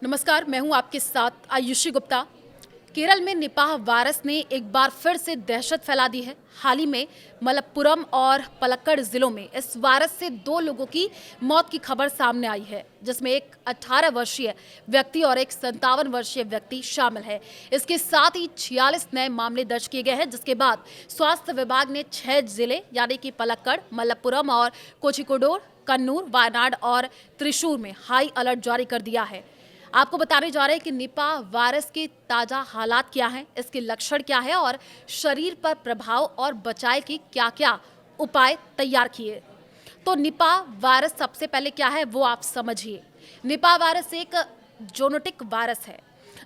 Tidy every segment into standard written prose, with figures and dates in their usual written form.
नमस्कार, मैं हूं आपके साथ आयुषी गुप्ता। केरल में निपाह वायरस ने एक बार फिर से दहशत फैला दी है। हाल ही में मलप्पुरम और पलक्कड़ जिलों में इस वायरस से 2 लोगों की मौत की खबर सामने आई है, जिसमें एक 18 वर्षीय व्यक्ति और एक 57 वर्षीय व्यक्ति शामिल है। इसके साथ ही 46 नए मामले दर्ज किए गए हैं, जिसके बाद स्वास्थ्य विभाग ने 6 जिले यानी कि पलक्कड़, मलप्पुरम और कोझिकोड, कन्नूर, वायनाड और त्रिशूर में हाई अलर्ट जारी कर दिया है। आपको बताने जा रहे हैं कि निपाह वायरस के ताज़ा हालात क्या हैं, इसके लक्षण क्या है और शरीर पर प्रभाव और बचाव के क्या-क्या उपाय तैयार किए। तो निपाह वायरस सबसे पहले क्या है वो आप समझिए। निपाह वायरस एक ज़ूनोटिक वायरस है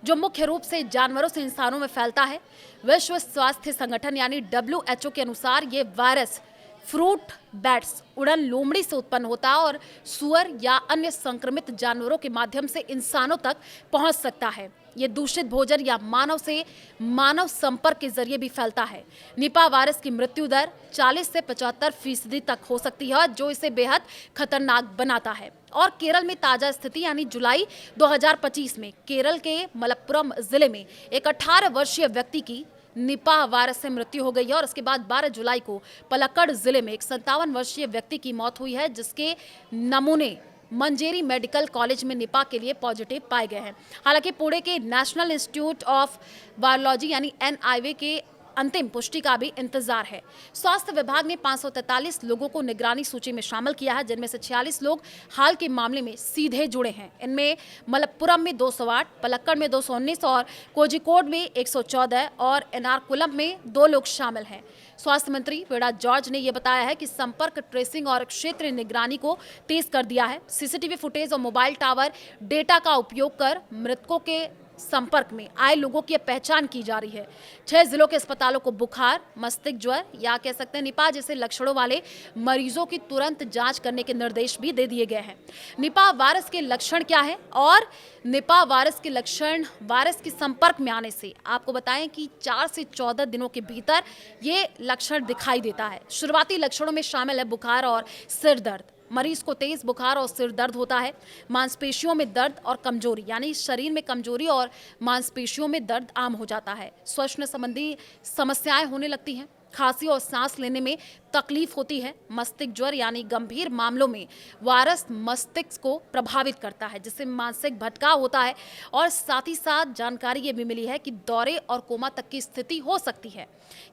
जो मुख्य रूप से जानवरों से इंसानों में फैलता है। विश्व स्वास्थ्य संगठन यानी WHO के अनुसार ये वायरस फ्रूट बैट्स उड़न लोमड़ी से उत्पन्न होता है और सुअर या अन्य संक्रमित जानवरों के माध्यम से इंसानों तक पहुंच सकता है। ये दूषित भोजन या मानव से मानव संपर्क के जरिए भी फैलता है। निपाह वायरस की मृत्यु दर 40 से 75% तक हो सकती है, जो इसे बेहद खतरनाक बनाता है। और केरल में ताजा स्थिति यानी जुलाई 2025 में केरल के मलप्पुरम जिले में एक 18 वर्षीय व्यक्ति की निपाह वायरस से मृत्यु हो गई है और उसके बाद 12 जुलाई को पलक्कड़ जिले में एक 57 वर्षीय व्यक्ति की मौत हुई है, जिसके नमूने मंजेरी मेडिकल कॉलेज में निपाह के लिए पॉजिटिव पाए गए हैं। हालांकि पुणे के नेशनल इंस्टीट्यूट ऑफ वायरोलॉजी यानी NIV के अंतिम पुष्टि का भी इंतजार है। स्वास्थ्य विभाग ने 543 लोगों को निगरानी सूची में शामिल किया है, जिनमें से 46 लोग हाल के मामले में सीधे जुड़े हैं। इनमें मलप्पुरम में 208, पलक्कड़ में 219 और कोझिकोड में 114 और एर्नाकुलम में 2 लोग शामिल हैं। स्वास्थ्य मंत्री वीणा जॉर्ज ने यह बताया है कि संपर्क ट्रेसिंग और क्षेत्रीय निगरानी को तेज कर दिया है। CCTV फुटेज और मोबाइल टावर डेटा का उपयोग कर मृतकों के संपर्क में आए लोगों की पहचान की जा रही है। 6 जिलों के अस्पतालों को बुखार, मस्तिष्क ज्वर या कह सकते हैं निपाह जैसे लक्षणों वाले मरीजों की तुरंत जांच करने के निर्देश भी दे दिए गए हैं। निपाह वायरस के लक्षण क्या है और निपाह वायरस के लक्षण वायरस के संपर्क में आने से आपको बताएं कि 4 से 14 दिनों के भीतर ये लक्षण दिखाई देता है। शुरुआती लक्षणों में शामिल है बुखार और सिर दर्द। मरीज को तेज बुखार और सिर दर्द होता है। मांसपेशियों में दर्द और कमजोरी यानी शरीर में कमजोरी और मांसपेशियों में दर्द आम हो जाता है। श्वसन संबंधी समस्याएं होने लगती हैं। खांसी और सांस लेने में तकलीफ होती है। मस्तिष्क ज्वर यानी गंभीर मामलों में वायरस मस्तिष्क को प्रभावित करता है, जिससे मानसिक भटकाव होता है। और साथ ही साथ जानकारी ये भी मिली है कि दौरे और कोमा तक की स्थिति हो सकती है।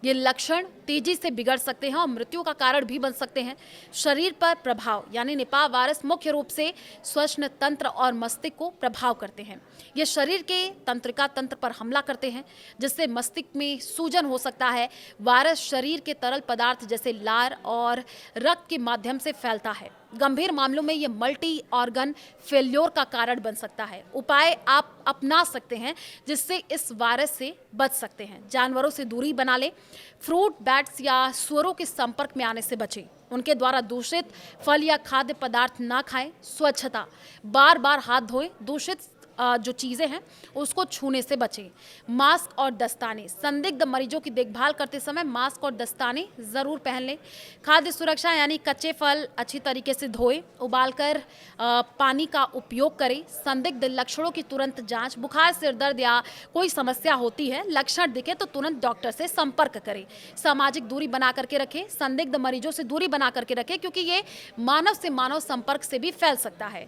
ये लक्षण तेजी से बिगड़ सकते हैं और मृत्यु का कारण भी बन सकते हैं। शरीर पर प्रभाव यानी निपाह वायरस मुख्य रूप से श्वसन तंत्र और मस्तिष्क को प्रभाव करते हैं। ये शरीर के तंत्रिका तंत्र पर हमला करते हैं, जिससे मस्तिष्क में सूजन हो सकता है। वायरस शरीर के तरल पदार्थ जैसे लार और रक्त के माध्यम से फैलता है। गंभीर मामलों में यह मल्टी ऑर्गन फेल्योर का कारण बन सकता है। उपाय आप अपना सकते हैं जिससे इस वायरस से बच सकते हैं। जानवरों से दूरी बना लें। फ्रूट बैट्स या सुअरों के संपर्क में आने से बचें। उनके द्वारा दूषित फल या खाद्य पदार्थ ना खाएं। स्वच्छता, बार बार हाथ धोएं। दूषित जो चीज़ें हैं उसको छूने से बचें। मास्क और दस्ताने, संदिग्ध मरीजों की देखभाल करते समय मास्क और दस्ताने ज़रूर पहन लें। खाद्य सुरक्षा यानी कच्चे फल अच्छी तरीके से धोएं, उबालकर पानी का उपयोग करें। संदिग्ध लक्षणों की तुरंत जांच, बुखार, सिर दर्द या कोई समस्या होती है, लक्षण दिखे तो तुरंत डॉक्टर से संपर्क करें। सामाजिक दूरी बना करके रखें। संदिग्ध मरीजों से दूरी बना करके रखें, क्योंकि ये मानव से मानव संपर्क से भी फैल सकता है।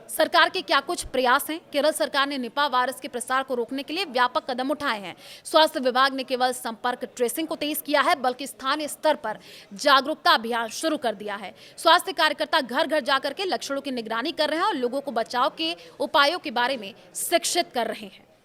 सरकार के क्या कुछ प्रयास हैं? केरल सरकार ने निपाह वायरस के प्रसार को रोकने के लिए व्यापक कदम उठाए हैं। स्वास्थ्य विभाग ने केवल संपर्क ट्रेसिंग को तेज किया है, बल्कि स्थानीय स्तर पर जागरूकता अभियान शुरू कर दिया है। स्वास्थ्य कार्यकर्ता घर घर जाकर के लक्षणों की निगरानी कर रहे हैं और लोगों को बचाव के उपायों के बारे में शिक्षित कर रहे हैं।